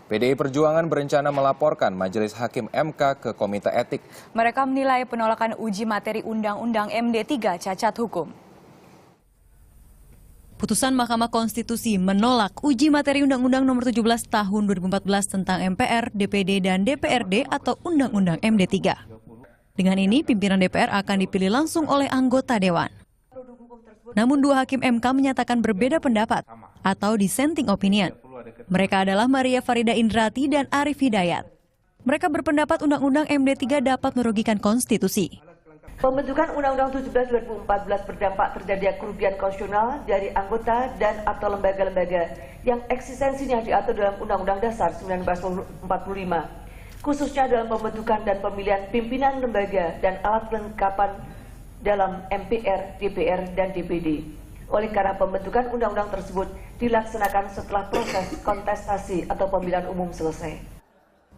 PDI Perjuangan berencana melaporkan Majelis Hakim MK ke Komite Etik. Mereka menilai penolakan uji materi Undang-Undang MD3 cacat hukum. Putusan Mahkamah Konstitusi menolak uji materi Undang-Undang Nomor 17 Tahun 2014 tentang MPR, DPD, dan DPRD atau Undang-Undang MD3. Dengan ini, pimpinan DPR akan dipilih langsung oleh anggota Dewan. Namun dua hakim MK menyatakan berbeda pendapat atau dissenting opinion. Mereka adalah Maria Farida Indrati dan Arif Hidayat. Mereka berpendapat Undang-Undang MD3 dapat merugikan konstitusi. Pembentukan Undang-Undang 17 2014 berdampak terjadinya kerugian konstitusional dari anggota dan atau lembaga-lembaga yang eksistensinya diatur dalam Undang-Undang Dasar 1945, khususnya dalam pembentukan dan pemilihan pimpinan lembaga dan alat kelengkapan dalam MPR, DPR, dan DPD. Oleh karena pembentukan undang-undang tersebut dilaksanakan setelah proses kontestasi atau pemilihan umum selesai.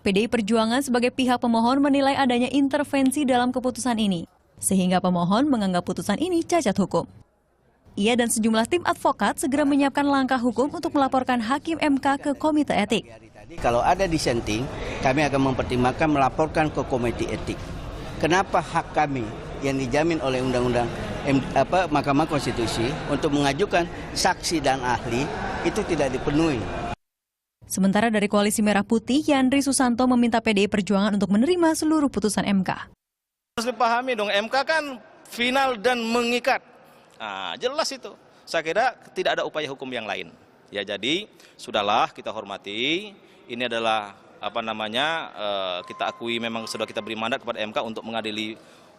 PDI Perjuangan sebagai pihak pemohon menilai adanya intervensi dalam keputusan ini, sehingga pemohon menganggap putusan ini cacat hukum. Ia dan sejumlah tim advokat segera menyiapkan langkah hukum untuk melaporkan Hakim MK ke Komite Etik. Kalau ada dissenting, kami akan mempertimbangkan melaporkan ke Komite Etik. Kenapa hak kami yang dijamin oleh Undang-Undang Mahkamah Konstitusi untuk mengajukan saksi dan ahli itu tidak dipenuhi. Sementara dari Koalisi Merah Putih, Yandri Susanto meminta PDI Perjuangan untuk menerima seluruh putusan MK. Harus dipahami dong, MK kan final dan mengikat. Nah, jelas itu. Saya kira tidak ada upaya hukum yang lain. Ya, jadi sudahlah kita hormati. Ini adalah kita akui memang sudah kita beri mandat kepada MK untuk mengadili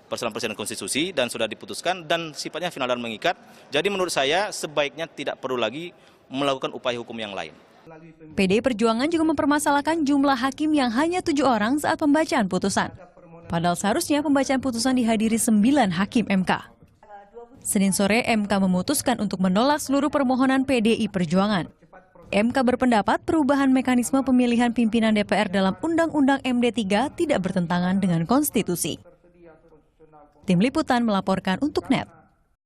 persoalan-persoalan konstitusi dan sudah diputuskan dan sifatnya final dan mengikat. Jadi menurut saya sebaiknya tidak perlu lagi melakukan upaya hukum yang lain. PDI Perjuangan juga mempermasalahkan jumlah hakim yang hanya 7 orang saat pembacaan putusan. Padahal seharusnya pembacaan putusan dihadiri 9 hakim MK. Senin sore MK memutuskan untuk menolak seluruh permohonan PDI Perjuangan. MK berpendapat perubahan mekanisme pemilihan pimpinan DPR dalam Undang-Undang MD3 tidak bertentangan dengan konstitusi. Tim Liputan melaporkan untuk NET.